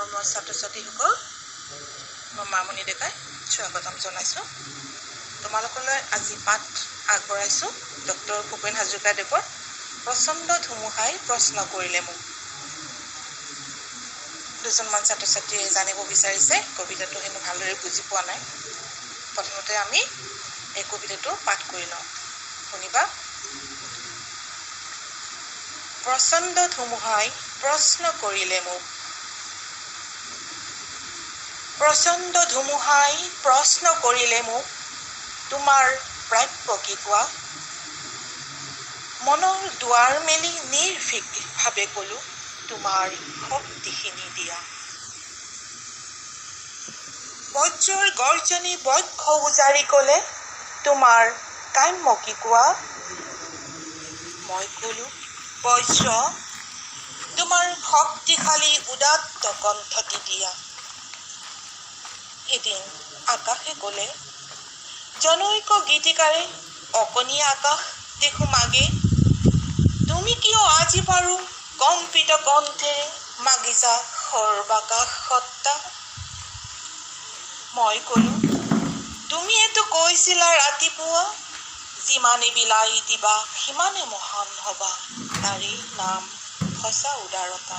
মৰমৰ ছাত্ৰ-ছাত্ৰীসকল, মই মামনি ডেকাই স্বাগতম জনাইছোঁ। তোমালোকলৈ আজি পাঠ আগবঢ়াইছোঁ ডক্টৰ ভূপেন হাজৰিকাদেৱৰ প্ৰচণ্ড ধুমুহাই প্ৰশ্ন কৰিলে মোক। দুজনমান ছাত্ৰ-ছাত্ৰীয়ে জানিব বিচাৰিছে কবিতাটো হেনো ভালদৰে বুজি পোৱা নাই। প্ৰথমতে আমি এই কবিতাটো পাঠ কৰি লওঁ, শুনিবা। প্ৰচণ্ড ধুমুহাই প্ৰশ্ন কৰিলে মোক, প্ৰচণ্ড ধুমুহাই প্ৰশ্ন কৰিলে মোক, তোমাৰ প্ৰাপ্য কি কোৱা? মনৰ দুৱাৰ মেলি নিৰ্ভীকভাৱে ক'লো, তোমাৰ শক্তিখিনি দিয়া। বজ্ৰৰ গৰ্জনী বক্ষ উজাৰি ক'লে, তোমাৰ কাম্য কি কোৱা? মই ক'লো, বজ্ৰ, তোমাৰ শক্তিশালী উদাত্ত কণ্ঠটি দিয়া। এদিন আকাশে ক'লে, জনৈক গীতিকাৰে, অকণি আকাশ দেখো মাগে, তুমি কিয় আজি বাৰু কম্পিত কণ্ঠেৰে মাগিছা সৰ্বাকাশ সত্তা? মই ক'লো, তুমিয়েতো কৈছিলা ৰাতিপুৱা, যিমানে বিলাই দিবা সিমানে মহান হবা, তাৰেই নাম সঁচা উদাৰতা।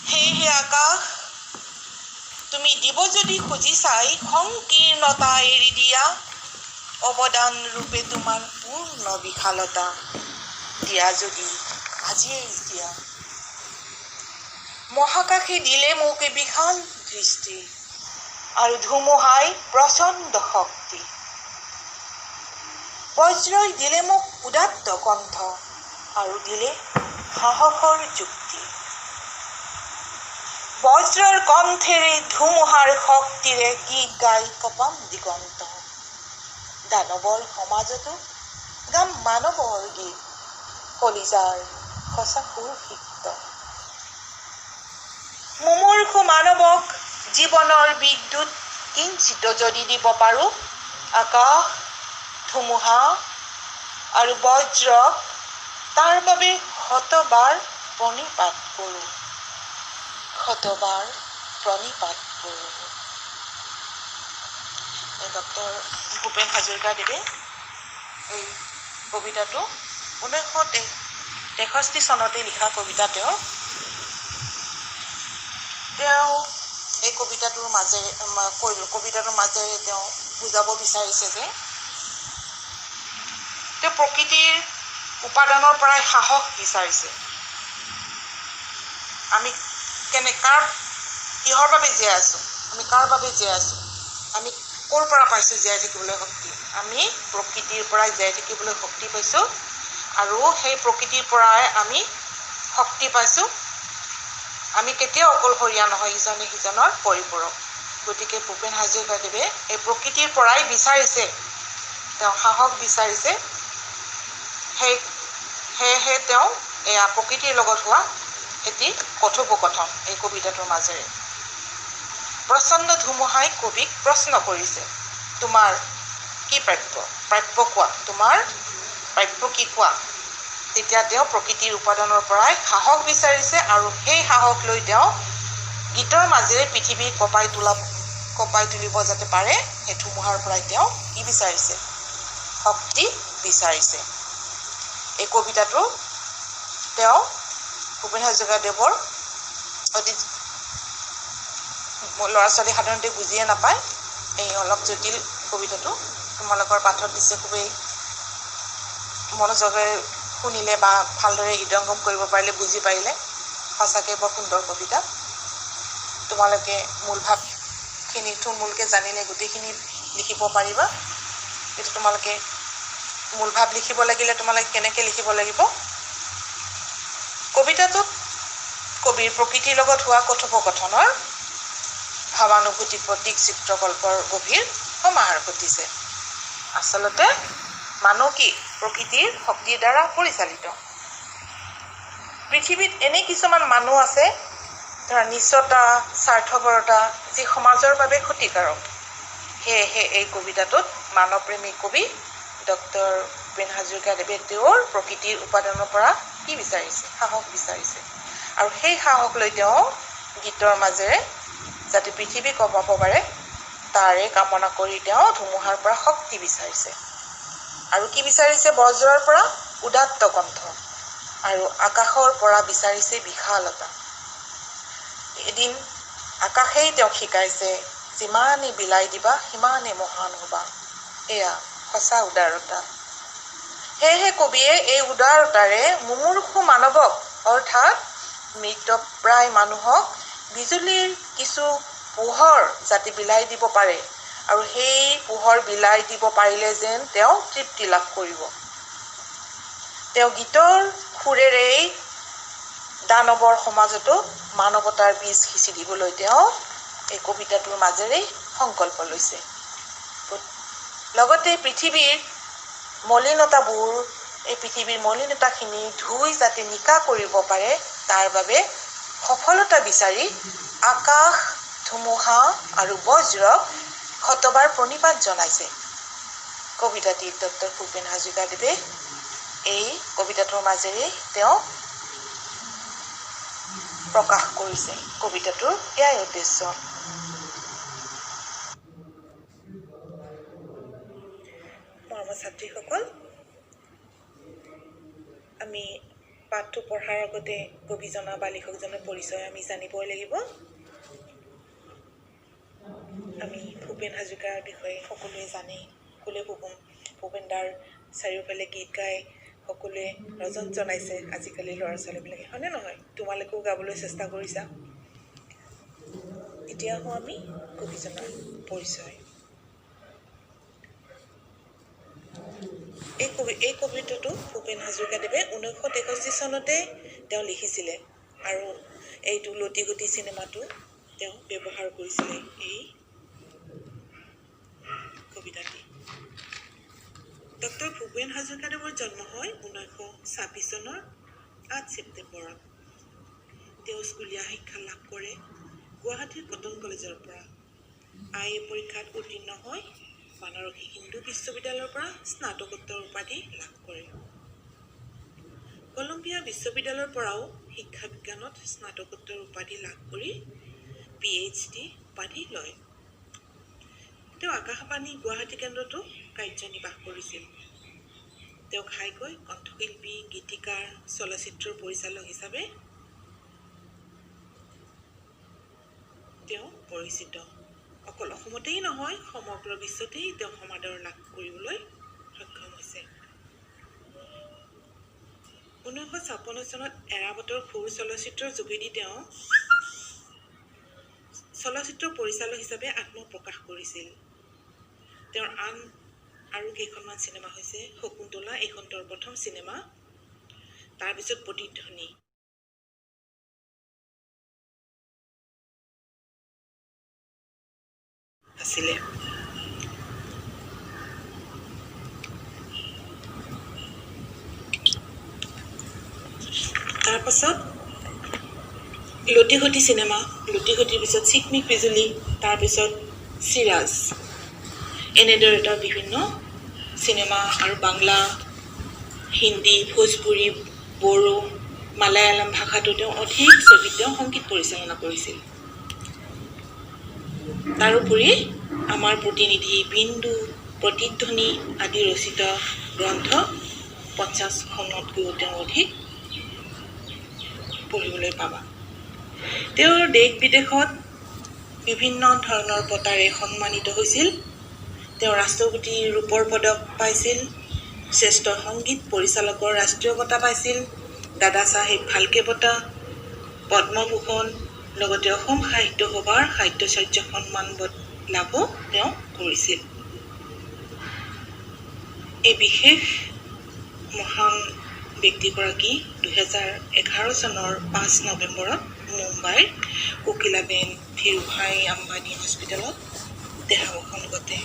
সেয়েহে আকাশ, তুমি দিব যদি খুজিছাই সংকীৰ্ণতা এৰি দিয়া, অৱদান ৰূপে তোমাৰ পূৰ্ণ বিশালতা, দিয়া যদি আজিয়েই দিয়া। মহাকাশে দিলে মোক বিশাল দৃষ্টি, আৰু ধুমুহাই প্ৰচণ্ড শক্তি। বজ্ৰই দিলে মোক উদাত্ত কণ্ঠ, আৰু দিলে সাহসৰ যুক্তি। বজ্ৰৰ কণ্ঠেৰে ধুমুহাৰ শক্তিৰে গীত গাই কপাম দিগন্ত, দানৱৰ সমাজতো গাম মানৱৰ গীত, কলিজাৰ সঁচা সুৰসিক্ত। মুমূৰ্ষু মানৱক জীৱনৰ বিদ্যুৎ কিঞ্চিত যদি দিব পাৰোঁ, আকাশ, ধুমুহা আৰু বজ্ৰক তাৰ বাবে শতবাৰ প্ৰণিপাত কৰোঁ, শতবাৰ প্ৰণিপাত কৰোঁ। ডক্টৰ ভূপেন হাজৰিকাদেৱে এই কবিতাটো 1963 চনতে লিখা কবিতা। তেওঁ এই কবিতাটোৰ মাজেৰে তেওঁ বুজাব বিচাৰিছে যে তেওঁ প্ৰকৃতিৰ উপাদানৰ পৰাই সাহস বিচাৰিছে। আমি কিহৰ বাবে জীয়াই আছোঁ, আমি কাৰ বাবে জীয়াই আছোঁ, আমি ক'ৰ পৰা পাইছোঁ জীয়াই থাকিবলৈ শক্তি? আমি প্ৰকৃতিৰ পৰাই জীয়াই থাকিবলৈ শক্তি পাইছোঁ, আৰু সেই প্ৰকৃতিৰ পৰাই আমি শক্তি পাইছোঁ। আমি কেতিয়াও অকলশৰীয়া নহয়, ইজনে সিজনৰ পৰিপূৰক। গতিকে ভূপেন হাজৰিকাদেৱে এই প্ৰকৃতিৰ পৰাই বিচাৰিছে, তেওঁ সাহস বিচাৰিছে। সেয়েহে তেওঁ এয়া প্ৰকৃতিৰ লগত হোৱা এটি কথোপকথন এই কবিতাটোৰ মাজেৰে। প্ৰচণ্ড ধুমুহাই কবিক প্ৰশ্ন কৰিছে, তোমাৰ কি প্ৰাপ্য কোৱা, তোমাৰ প্ৰাপ্য কি কোৱা? তেতিয়া তেওঁ প্ৰকৃতিৰ উপাদানৰ পৰাই সাহস বিচাৰিছে, আৰু সেই সাহস লৈ তেওঁ গীতৰ মাজেৰে পৃথিৱীক কঁপাই তুলিব যাতে পাৰে, সেই ধুমুহাৰ পৰাই তেওঁ কি বিচাৰিছে? শক্তি বিচাৰিছে। এই কবিতাটো তেওঁ ভূপেন হাজৰিকাদেৱৰ অতি ল'ৰা ছোৱালী সাধাৰণতে বুজিয়ে নাপায়। এই অলপ জটিল কবিতাটো তোমালোকৰ পাঠত দিছে, খুবেই মনোযোগেৰে শুনিলে বা ভালদৰে হৃদয়ংগম কৰিব পাৰিলে, বুজি পাৰিলে সঁচাকৈ বৰ সুন্দৰ কবিতা। তোমালোকে মূল ভাৱখিনি থুলমূলকৈ জানিলে গোটেইখিনি লিখিব পাৰিবা। কিন্তু তোমালোকে মূল ভাৱ লিখিব লাগিলে তোমালোকে কেনেকৈ লিখিব লাগিব? কবিতাটোত কবিৰ প্ৰকৃতিৰ লগত হোৱা কথোপকথনৰ ভাৱানুভূতি, প্ৰতীক, চিত্ৰকল্পৰ গভীৰ সমাহাৰ ঘটিছে। আচলতে মানুহ কি প্ৰকৃতিৰ শক্তিৰ দ্বাৰা পৰিচালিত। পৃথিৱীত এনে কিছুমান মানুহ আছে, ধৰা নিচতা, স্বাৰ্থপৰতা, যি সমাজৰ বাবে ক্ষতিকাৰক। সেয়েহে এই কবিতাটোত মানৱপ্ৰেমী কবি ডক্টৰ ভূপেন হাজৰিকাদেৱে তেওঁৰ প্ৰকৃতিৰ উপাদানৰ পৰা কি বিচাৰিছে? সাহস বিচাৰিছে। আৰু সেই সাহস লৈ তেওঁ গীতৰ মাজেৰে যাতে পৃথিৱী কঁপাব পাৰে তাৰে কামনা কৰি তেওঁ ধুমুহাৰ পৰা শক্তি বিচাৰিছে। আৰু কি বিচাৰিছে? বজ্ৰৰ পৰা উদাত্ত কণ্ঠ আৰু আকাশৰ পৰা বিচাৰিছে বিশালতা। এদিন আকাশেই তেওঁক শিকাইছে, যিমানেই বিলাই দিবা সিমানেই মহান হ'বা। এয়া সঁচা উদাৰতা। সেয়েহে কবিয়ে এই উদাৰতাৰে মুমূৰ্ষু মানৱক অৰ্থাৎ মৃতপ্ৰায় মানুহক বিজুলীৰ কিছু পোহৰ যাতে বিলাই দিব পাৰে আৰু সেই পোহৰ বিলাই দিব পাৰিলে যেন তেওঁ তৃপ্তি লাভ কৰিব। তেওঁ গীতৰ সুৰেৰেই দানৱৰ সমাজতো মানৱতাৰ বীজ সিঁচি দিবলৈ তেওঁ এই কবিতাটোৰ মাজেৰে সংকল্প লৈছে। লগতে পৃথিৱীৰ মলিনতাবোৰ, এই পৃথিৱীৰ মলিনতাখিনি ধুই যাতে নিকা কৰিব পাৰে তাৰ বাবে সফলতা বিচাৰি আকাশ, ধুমুহা আৰু বজ্ৰক শতবাৰ প্ৰণিপাত জনাইছে। কবিতাটিত ডক্টৰ ভূপেন হাজৰিকাদেৱে এই কবিতাটোৰ মাজেৰে তেওঁ প্ৰকাশ কৰিছে। কবিতাটোৰ এয়াই উদ্দেশ্য। মৰমৰ ছাত্ৰীসকল, আমি পাঠটো পঢ়াৰ আগতে কবিজনা বা লিখকজনৰ পৰিচয় আমি জানিবই লাগিব। আমি ভূপেন হাজৰিকাৰ বিষয়ে সকলোৱে জানেই। সকলোৱে ভূপেনদাৰ চাৰিওফালে গীত গাই সকলোৱে ৰজন জনাইছে আজিকালি ল'ৰা ছোৱালীবিলাকে, হয়নে নহয়? তোমালোকেও গাবলৈ চেষ্টা কৰিছা। এতিয়া আহোঁ আমি কবিজনাৰ পৰিচয়। এই কবিতাটো ভূপেন হাজৰিকাদেৱে 1963 চনতে তেওঁ লিখিছিলে আৰু এইটো লটি ঘটি চিনেমাটো তেওঁ ব্যৱহাৰ কৰিছিলে এই কবিতাটি। ডক্টৰ ভূপেন হাজৰিকাদেৱৰ জন্ম হয় 1926 চনৰ 8 ছেপ্টেম্বৰত। তেওঁ স্কুলীয়া শিক্ষা লাভ কৰে গুৱাহাটীৰ কটন কলেজৰ পৰা। IAA পৰীক্ষাত উত্তীৰ্ণ হৈ বানাৰসী হিন্দু বিশ্ববিদ্যালয়ৰ পৰা স্নাতকোত্তৰ উপাধি লাভ কৰে। কলম্বিয়া বিশ্ববিদ্যালয়ৰ পৰাও শিক্ষা বিজ্ঞানত স্নাতকোত্তৰ উপাধি লাভ কৰি PhD উপাধি লয়। তেওঁ আকাশবাণী গুৱাহাটী কেন্দ্ৰতো কাৰ্যনিৰ্বাহ কৰিছিল। তেওঁ ঘাইকৈ কণ্ঠশিল্পী, গীতিকাৰ, চলচ্চিত্ৰৰ পৰিচালক হিচাপে তেওঁ পৰিচিত। অকল অসমতেই নহয়, সমগ্ৰ বিশ্বতেই তেওঁ সমাদৰ লাভ কৰিবলৈ সক্ষম হৈছে। 1956 চনত এৰাবতৰ সুৰ চলচ্চিত্ৰৰ যোগেদি তেওঁ চলচ্চিত্ৰ পৰিচালক হিচাপে আত্মপ্ৰকাশ কৰিছিল। তেওঁৰ আন আৰু কেইখনমান চিনেমা হৈছে শকুন্তলা, এইখন তেওঁৰ প্ৰথম চিনেমা, তাৰপিছত প্ৰতিধ্বনি। আছিলে। তাৰপাছত লটি ঘটি চিনেমা, লটি ঘটিৰ পিছত চিকমিক বিজুলী, তাৰপিছত চিৰাজ, এনেদৰে এটা বিভিন্ন চিনেমা আৰু বাংলা, হিন্দী, ভোজপুৰী, বড়ো, মালায়ালম ভাষাটো তেওঁ অধিক ছবিত তেওঁ সংগীত পৰিচালনা কৰিছিল। তাৰোপৰি আমাৰ প্ৰতিনিধি, বিন্দু, প্ৰতিধ্বনি আদি ৰচিত গ্ৰন্থ 50খনতকৈও তেওঁ অধিক পঢ়িবলৈ পাবা। তেওঁৰ দেশ বিদেশত বিভিন্ন ধৰণৰ বঁটাৰে সন্মানিত হৈছিল। তেওঁ ৰাষ্ট্ৰপতিৰ ৰূপৰ পদক পাইছিল, শ্ৰেষ্ঠ সংগীত পৰিচালকৰ ৰাষ্ট্ৰীয় বঁটা পাইছিল, দাদা চাহেব ফাল্কে বঁটা, পদ্মভূষণ, লগতে অসম সাহিত্য সভাৰ সাহিত্যাচাৰ্য সন্মান লাভো তেওঁ কৰিছিল। এই বিশেষ মহান ব্যক্তিগৰাকী 2011 চনৰ 5 নৱেম্বৰত মুম্বাইৰ কোকিলাবেন ধীৰুভাই আম্বানী হস্পিটেলত দেহাৱসান ঘটে।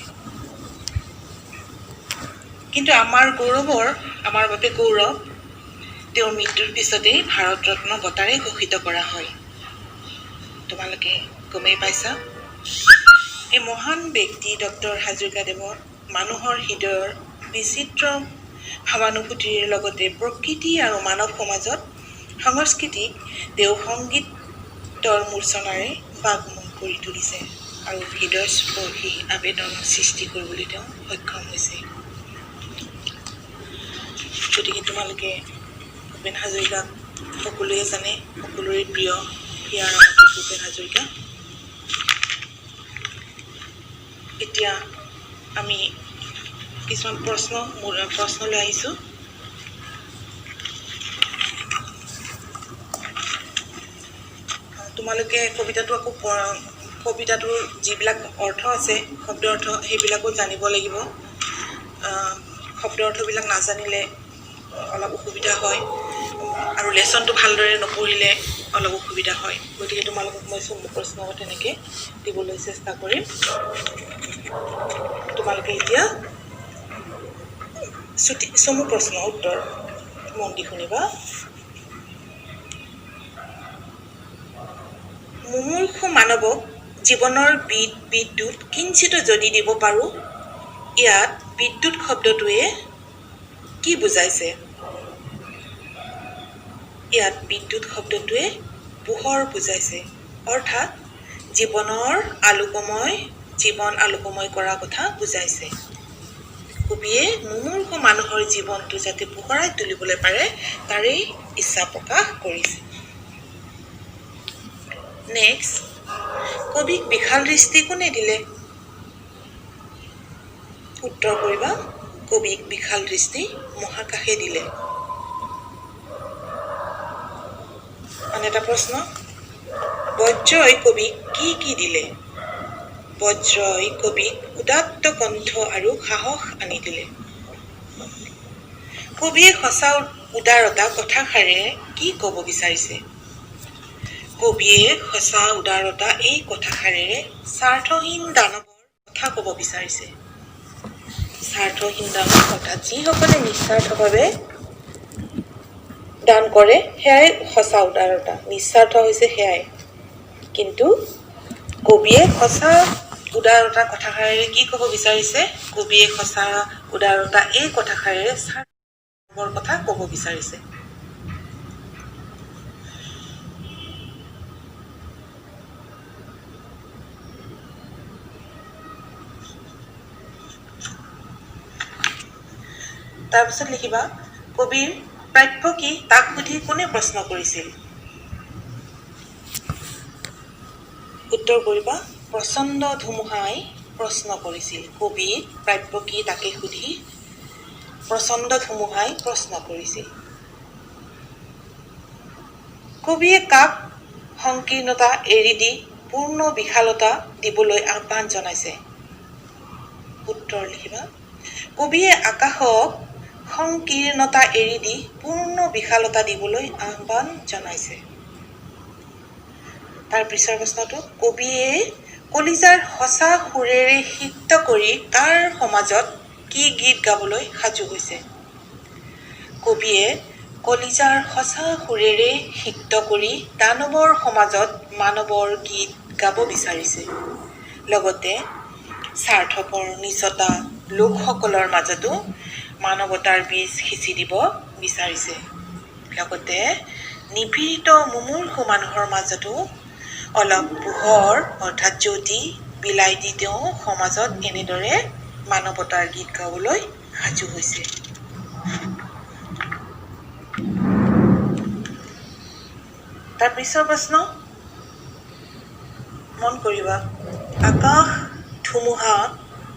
কিন্তু আমাৰ বাবে গৌৰৱ, তেওঁৰ মৃত্যুৰ পিছতেই ভাৰত ৰত্ন বঁটাৰে ঘোষিত কৰা হয়। তোমালোকে গমেই পাইছা। এই মহান ব্যক্তি ডক্টৰ হাজৰিকাদেৱৰ মানুহৰ হৃদয়ৰ বিচিত্ৰ ভাৱানুভূতিৰ লগতে প্ৰকৃতি আৰু মানৱ সমাজত সংস্কৃতিক তেওঁ সংগীতৰ মূৰ্ছনাৰে বাগময় কৰি তুলিছে আৰু হৃদয়স্পৰ্শী আবেদন সৃষ্টি কৰিবলৈ তেওঁ সক্ষম হৈছে। গতিকে তোমালোকে ভূপেন হাজৰিকাক সকলোৱে জানে, সকলোৰে প্ৰিয় হিয়াৰ আমঠু ভূপেন হাজৰিকা। এতিয়া আমি কিছুমান প্ৰশ্নলৈ আহিছোঁ। তোমালোকে কবিতাটোৰ যিবিলাক অৰ্থ আছে, শব্দ অৰ্থ, সেইবিলাকো জানিব লাগিব। শব্দ অৰ্থবিলাক নাজানিলে অলপ অসুবিধা হয় আৰু লেচনটো ভালদৰে নপঢ়িলে অলপ অসুবিধা হয়। গতিকে তোমালোকক মই চমু প্ৰশ্ন তেনেকৈ দিবলৈ চেষ্টা কৰিম। তোমালোকে এতিয়া চমু প্ৰশ্ন উত্তৰ মন দি শুনিবা। মুমূৰ্ষু মানৱক জীৱনৰ বিদ্যুৎ কিঞ্চিত যদি দিব পাৰোঁ, ইয়াত বিদ্যুৎ শব্দটোৱে কি বুজাইছে? ইয়াত বিদ্যুৎ শব্দটোৱে পোহৰ বুজাইছে, অৰ্থাৎ জীৱন আলোকময় কৰাৰ কথা বুজাইছে। কবিয়ে মুমূৰ্ষু মানুহৰ জীৱনটো যাতে পোহৰাই তুলিবলৈ পাৰে তাৰেই ইচ্ছা প্ৰকাশ কৰিছে। নেক্সট, কবিক বিশাল দৃষ্টি কোনে দিলে? উত্তৰ কৰিবা, কবিক বিশাল দৃষ্টি মহাকাশে দিলে। আন এটা প্ৰশ্ন, বজ্ৰই কবিক কি দিলে? বজ্ৰই কবিক উদাত্ত কণ্ঠ আৰু সাহস আনি দিলে। কবিয়ে সঁচা উদাৰতা কথাষাৰেৰে কি ক'ব বিচাৰিছে? কবিয়ে সঁচা উদাৰতা এই কথাষাৰেৰে স্বাৰ্থহীন দানৱৰ কথা ক'ব বিচাৰিছে। স্বাৰ্থহীন দানৱ অৰ্থাৎ যিসকলে নিস্বাৰ্থভাৱে দান কৰে সেয়াই সঁচা উদাৰতা, নিস্বাৰ্থ হৈছে সেয়াই। কিন্তু কবিয়ে সঁচা উদাৰতা কথাষাৰেৰে কি ক'ব বিচাৰিছে? কবিয়ে সঁচা উদাৰতা এই কথাষাৰেৰে স্বাৰ্থৰ কথা ক'ব বিচাৰিছে। তাৰপিছত লিখিবা, কবিৰ প্ৰাপ্য কি তাক সুধি কোনে প্ৰশ্ন কৰিছিল? উত্তৰ কৰিবা, প্ৰচণ্ড ধুমুহাই প্ৰশ্ন কৰিছিল। কবিৰ প্ৰাপ্য কি তাকে সুধি প্ৰচণ্ড ধুমুহাই প্ৰশ্ন কৰিছিল। কবিয়ে কাক সংকীৰ্ণতা এৰি দি পূৰ্ণ বিশালতা দিবলৈ আহ্বান জনাইছে? উত্তৰ লিখিবা, কবিয়ে আকাশক সংকীৰ্ণতা এৰি দি পূৰ্ণ বিশালতা দিবলৈ আহ্বান জনাইছে। তাৰ পিছৰ প্ৰশ্নটো, কবিয়ে কলিজাৰ সঁচা সুৰেৰে সিক্ত কৰি কাৰ সমাজত কি গীত গাবলৈ সাজু হৈছে? কবিয়ে কলিজাৰ সঁচা সুৰেৰে সিক্ত কৰি দানৱৰ সমাজত মানৱৰ গীত গাব বিচাৰিছে। লগতে স্বাৰ্থপৰ নিচতা লোকসকলৰ মাজতো মানৱতাৰ বীজ সিঁচি দিব বিচাৰিছে। লগতে নিপীড়িত মুমূৰ্ষু মানুহৰ মাজতো অলপ পোহৰ অৰ্থাৎ জ্যোতি বিলাই দি তেওঁ সমাজত এনেদৰে মানৱতাৰ গীত গাবলৈ সাজু হৈছে। তাৰ পিছৰ প্ৰশ্ন মন কৰিবা, আকাশ, ধুমুহা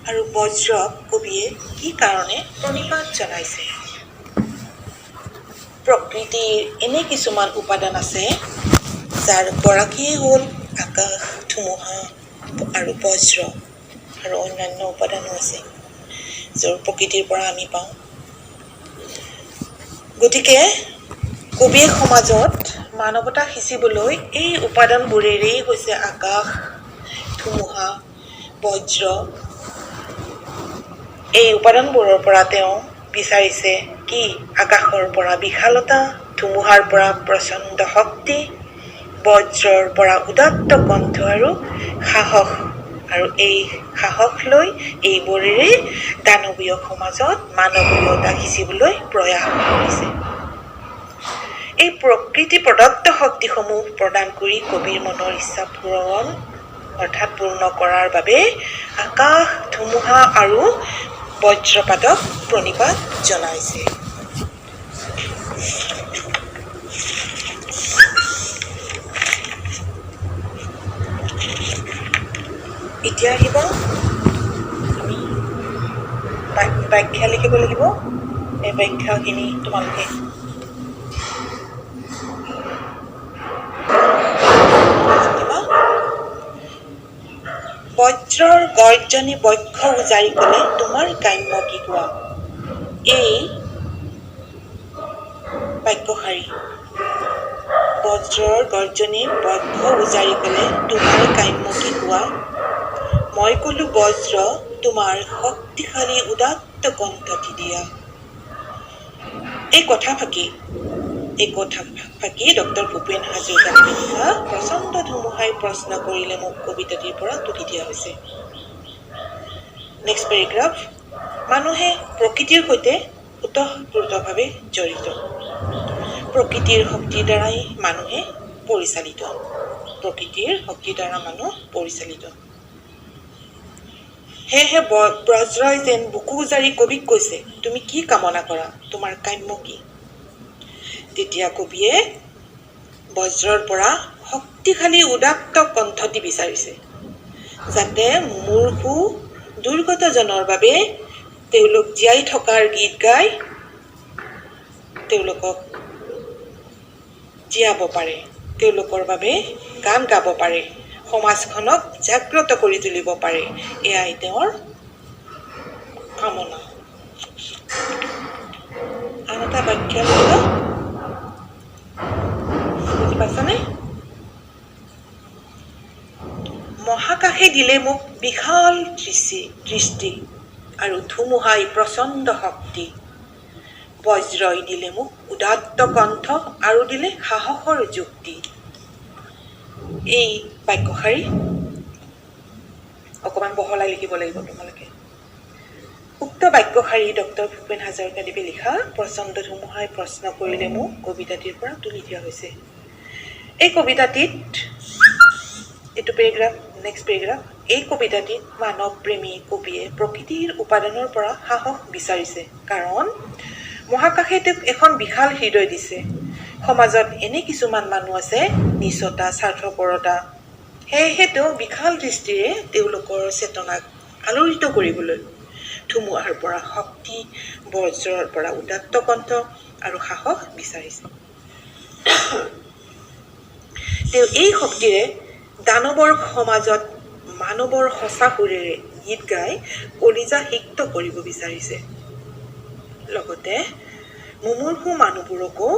আৰু বজ্ৰক কবিয়ে কি কাৰণে প্ৰণিপাত জনাইছে? প্ৰকৃতিৰ এনে কিছুমান উপাদান আছে যাৰ গৰাকীয়ে হ'ল আকাশ, ধুমুহা আৰু বজ্ৰ, আৰু অন্যান্য উপাদানো আছে যাৰ প্ৰকৃতিৰ পৰা আমি পাওঁ। গতিকে কবিয়ে সমাজত মানৱতা সিঁচিবলৈ এই উপাদানবোৰেৰেই হৈছে আকাশ, ধুমুহা, বজ্ৰ। এই উপাদানবোৰৰ পৰা তেওঁ বিচাৰিছে কি? আকাশৰ পৰা বিশালতা, ধুমুহাৰ পৰা প্ৰচণ্ড শক্তি, বজ্ৰৰ পৰা উদাত্ত কণ্ঠ আৰু সাহস, আৰু এই সাহস লৈ এইবোৰেৰে দানৱীয় সমাজত মানৱীয়তা সিঁচিবলৈ প্ৰয়াস কৰিছে। এই প্ৰকৃতি প্ৰদত্ত শক্তিসমূহ প্ৰদান কৰি কবিৰ মনৰ ইচ্ছা পূৰণ অৰ্থাৎ পূৰ্ণ কৰাৰ বাবে আকাশ, ধুমুহা আৰু বজ্ৰপাতক প্ৰণিপাত জনাইছে। এতিয়া আহিব আমি ব্যাখ্যা লিখিব লাগিব। এই ব্যাখ্যাখিনি তোমালোকে বজ্ৰৰ গৰ্জনী বক্ষ উজাৰি ক'লে তোমাৰ কাম্য কি কোৱা। এই বাক্যশাৰী বজ্ৰৰ গৰ্জনী বক্ষ উজাৰি ক'লে তোমাৰ কাম্য কি কোৱা। মই ক'লো বজ্ৰ তোমাৰ শক্তিশালী উদাত্ত কণ্ঠটি দিয়া। এই কথা ফাঁকি ডক্টৰ ভূপেন হাজৰিকাৰ লিখা প্ৰচণ্ড ধুমুহাই প্ৰশ্ন কৰিলে মোক কবিতাটিৰ পৰা তুলি দিয়া হৈছে। Next paragraph. মানুহে প্ৰকৃতিৰ সৈতে ওতঃপ্ৰোতভাৱে জড়িত। প্ৰকৃতিৰ শক্তিৰ দ্বাৰাই মানুহে পৰিচালিত। সেয়েহে বজ্ৰই যেন বুকু উজাৰি কবিক কৈছে, তুমি কি কামনা কৰা, তোমাৰ কাম্য কি। তেতিয়া কবিয়ে বজ্ৰৰ পৰা শক্তিশালী উদাত্ত কণ্ঠটি বিচাৰিছে, যাতে মুমূৰ্ষু দুৰ্গতজনৰ বাবে তেওঁলোক জীয়াই থকাৰ গীত গাই তেওঁলোকক জীয়াব পাৰে, তেওঁলোকৰ বাবে গান গাব পাৰে, সমাজখনক জাগ্ৰত কৰি তুলিব পাৰে। এয়াই তেওঁৰ কামনা। আন এটা ব্যাখ্যা লিখিবা, বুজি পাইছানে? মহাকাশে দিলে মোক বিশাল দৃষ্টি আৰু ধুমুহাই প্ৰচণ্ড শক্তি। বজ্ৰই দিলে মোক উদাত্ত কণ্ঠ আৰু দিলে সাহসৰ যুক্তি। এই বাক্যশাৰী অকণমান বহলাই লিখিব লাগিব তোমালোকে। উক্ত বাক্যশাৰী ডক্টৰ ভূপেন হাজৰিকাদেৱে লিখা প্ৰচণ্ড ধুমুহাই প্ৰশ্ন কৰিলে মোক কবিতাটিৰ পৰা তুলি দিয়া হৈছে। এই কবিতাটিত এইটো পেৰেগ্ৰাফ, নেক্সট পেৰেগ্ৰাফ। এই কবিতাটিত মানৱ প্ৰেমী কবিয়ে প্ৰকৃতিৰ উপাদানৰ পৰা সাহস বিচাৰিছে, কাৰণ মহাকাশে তেওঁক এখন বিশাল হৃদয় দিছে। সমাজত এনে কিছুমান মানুহ আছে নিচতা, স্বাৰ্থপৰতা। সেয়েহে তেওঁ বিশাল দৃষ্টিৰে তেওঁলোকৰ চেতনাক আলোড়িত কৰিবলৈ ধুমুহাৰ পৰা শক্তি, বজ্ৰৰ পৰা উদাত্ত কণ্ঠ আৰু সাহস বিচাৰিছে। তেওঁ এই শক্তিৰে দানৱৰ সমাজত মানৱৰ সঁচা সুৰেৰে গীত গাই কলিজা সিক্ত কৰিব বিচাৰিছে। লগতে মুমূৰ্ষু মানুহবোৰকো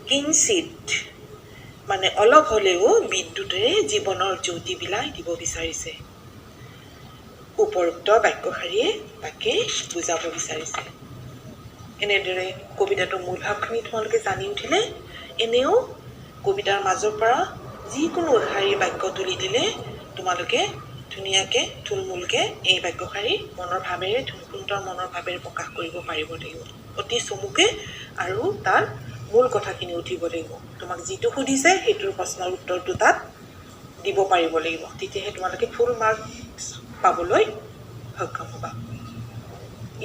কিঞ্চিত অলপ হ'লেও বিদ্যুতেৰে জীৱনৰ জ্যোতি বিলাই দিব বিচাৰিছে। উপৰোক্ত বাক্যশাৰীয়ে তাকে বুজাব বিচাৰিছে। এনেদৰে কবিতাটোৰ মূল ভাৱখিনি তোমালোকে জানি উঠিলে, এনেও কবিতাৰ মাজৰ পৰা যিকোনো এষাৰী বাক্য তুলি দিলে তোমালোকে ধুনীয়াকৈ থুলমূলকৈ এই বাক্যশাৰী মনৰ ভাৱেৰে, সুন্দৰ মনৰ ভাৱেৰে প্ৰকাশ কৰিব পাৰিব লাগিব, অতি চমুকৈ, আৰু তাৰ মূল কথাখিনি উঠিব লাগিব। তোমাক যিটো সুধিছে সেইটোৰ প্ৰশ্নৰ উত্তৰটো তাত দিব পাৰিব লাগিব, তেতিয়াহে তোমালোকে ফুল মাৰ্কছ পাবলৈ সক্ষম হ'বা।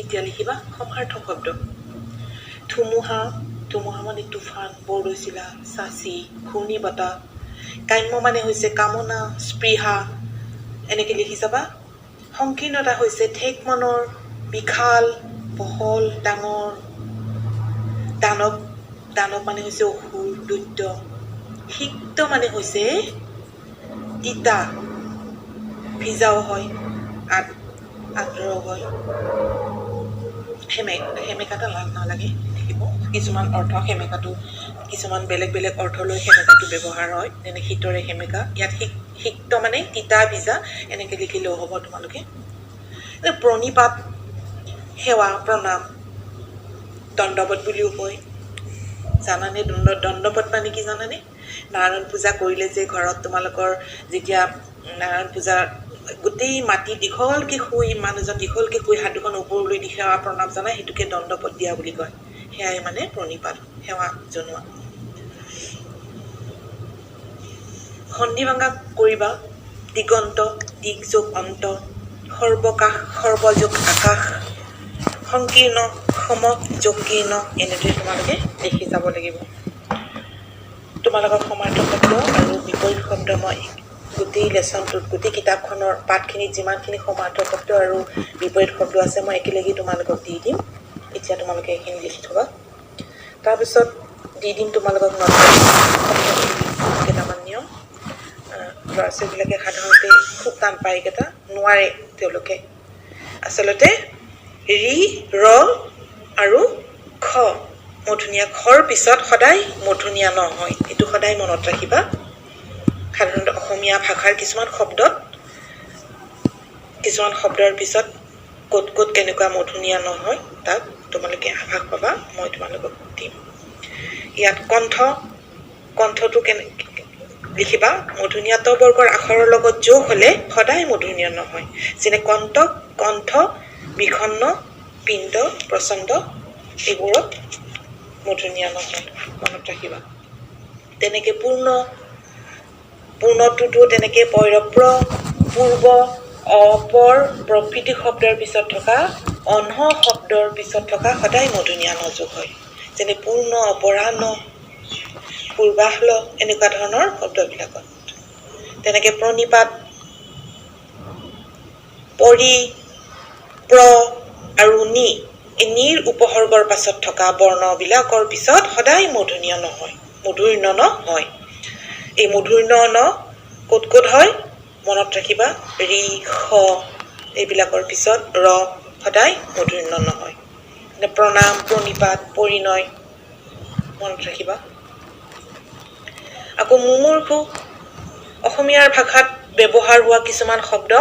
এতিয়া লিখিবা সমাৰ্থক শব্দ। ধুমুহা মানে তুফান, বৰদৈচিলা, চাচি, ঘূৰ্ণি বতাহ। কাম্য মানে হৈছে কামনা, স্পৃহা, এনেকৈ লিখি যাবা। সংকীৰ্ণতা হৈছে ঠেক মনৰ, বিশাল, বহল, ডাঙৰ। দানৱ মানে হৈছে অসুৰ, দৈত্য। সিক্ত মানে হৈছে তিতা, ভিজাও হয়, আদ্ৰও হয়। সেমেকাটা নালাগে লিখিব। কিছুমান অৰ্থ সেমেকাটো, কিছুমান বেলেগ বেলেগ অৰ্থ লৈ সেমেকাটো ব্যৱহাৰ হয়, যেনে শীতৰে সেমেকা। ইয়াত সিক্ত মানে তিতা, ভিজা, এনেকৈ লিখিলেও হ'ব তোমালোকে। প্ৰণিপাত, সেৱা, প্ৰণাম, দণ্ডৱত বুলিও কয়। জানানে দণ্ডৱত মানে কি জানানে? নাৰায়ণ পূজা কৰিলে যে ঘৰত তোমালোকৰ যেতিয়া নাৰায়ণ পূজা গোটেই মাটি দীঘলকৈ শুই, মানুহজন দীঘলকৈ শুই হাত দুখন ওপৰলৈ দি সেৱা প্ৰণাম জনাই, সেইটোকে দণ্ডৱত দিয়া বুলি কয়। সেয়াই মানে প্ৰণিপাত, সেৱা জনোৱা। সন্ধিভাঙা কৰিবা দিগন্ত দিগযোগ অন্ত সৰ্বকাশ সৰ্বযোগ আকাশ সংকীৰ্ণ সম যোগকীৰ্ণ এনেদৰে তোমালোকে লিখি যাব লাগিব। তোমালোকৰ সমাৰ্থক শব্দ আৰু বিপৰীত শব্দ মই গোটেই লেচনটোত গোটেই কিতাপখনৰ পাঠখিনিত যিমানখিনি সমাৰ্থক শব্দ আৰু বিপৰীত শব্দ আছে মই একেলগে তোমালোকক দি দিম। এতিয়া তোমালোকে এইখিনি লিখি থবা। তাৰপিছত দি দিম তোমালোকক কেইটামান নিয়ম। ল'ৰা ছোৱালীবিলাকে সাধাৰণতে খুব টান পায় এইকেইটা, নোৱাৰে তেওঁলোকে। আচলতে ৰি ৰ আৰু খ মূৰ্ধন্য খৰ পিছত সদায় মূৰ্ধন্য নহয়, এইটো সদায় মনত ৰাখিবা। সাধাৰণতে অসমীয়া ভাষাৰ কিছুমান শব্দৰ পিছত ক'ত ক'ত কেনেকুৱা মূৰ্ধন্য নহয় তাক তোমালোকে আভাস পাবা, মই তোমালোকক দিম। ইয়াত কণ্ঠটো লিখিবা মূৰ্ধন্য ত বৰ্গৰ আখৰৰ লগত যোগ হ'লে সদায় মূৰ্ধন্য নহয়। যেনে কণ্ঠ বিষণ্ণ পিণ্ড প্ৰচণ্ড এইবোৰত মূৰ্ধন্য নহয়, মনত ৰাখিবা। তেনেকৈ পূৰ্ণটোতো তেনেকৈ পৈৰপ্ৰ পূৰ্ব অপৰ প্ৰভৃতি শব্দৰ পিছত থকা অনহ শব্দৰ পিছত থকা সদায় মূৰ্ধন্য যোগ হয়। যেনে পূৰ্ণ অপৰাহ্ন পূৰ্বাহ্ল এনেকুৱা ধৰণৰ শব্দবিলাকত। তেনেকৈ প্ৰণিপাত পৰি প্ৰ আৰু নি এই নিৰ উপসৰ্গৰ পাছত থকা বৰ্ণবিলাকৰ পিছত সদায় মূৰ্ধন্য নহয়, মূৰ্ধন্য নহয়। এই মূৰ্ধন্য ন ক'ত ক'ত হয় মনত ৰাখিবা। ৰি খ এইবিলাকৰ পিছত ৰ সদায় মূৰ্ধন্য নহয়। প্ৰণাম প্ৰণিপাত পৰিণয় মনত ৰাখিবা। আকৌ মুমূৰ্ষু অসমীয়াৰ ভাষাত ব্যৱহাৰ হোৱা কিছুমান শব্দ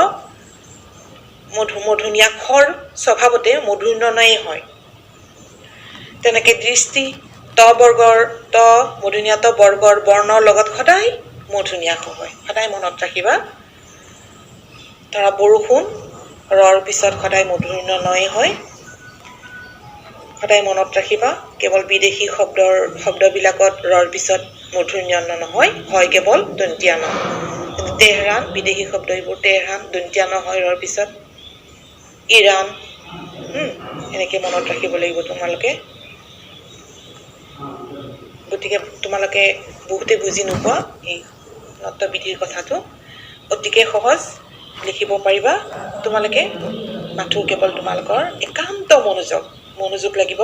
মূৰ্ধন্য খৰ স্বভাৱতে মূৰ্ধন্যই হয়। তেনেকৈ দৃষ্টি ত মূৰ্ধন্য ত বৰ্গৰ বৰ্ণৰ লগত সদায় মূৰ্ধন্য হয়, সদায় মনত ৰাখিবা। ধৰা বৰষুণ ৰৰ পিছত সদায় মূৰ্ধন্য নয়ে হয়, সদায় মনত ৰাখিবা। কেৱল বিদেশী শব্দবিলাকত ৰৰ পিছত মূৰ্ধন্য নহয়, হয় কেৱল দন্ত্য ন। তেহৰান বিদেশী শব্দ এইবোৰ তেহৰান দন্ত্য ন হয় ৰৰ পিছত। ইৰাণ এনেকৈ মনত ৰাখিব লাগিব তোমালোকে। গতিকে তোমালোকে বহুতে বুজি নোপোৱা এই নত্যবিধিৰ কথাটো, অতিকে সহজ লিখিব পাৰিবা তোমালোকে। মাথো কেৱল তোমালোকৰ একান্ত মনোযোগ লাগিব,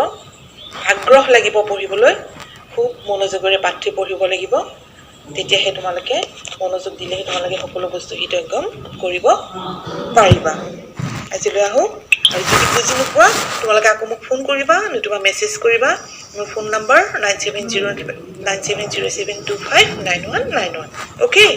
আগ্ৰহ লাগিব পঢ়িবলৈ, খুব মনোযোগেৰে পাঠটো পঢ়িব লাগিব। তেতিয়াহে তোমালোকে মনোযোগ দিলেহে তোমালোকে সকলো বস্তু হৃদয়ংগম কৰিব পাৰিবা। আজিলৈ আহোঁ। আৰু যদি বুজি নোপোৱা তোমালোকে আকৌ মোক ফোন কৰিবা, নতুবা মেছেজ কৰিবা। মোৰ ফোন নম্বৰ 9707259191। অ'কে।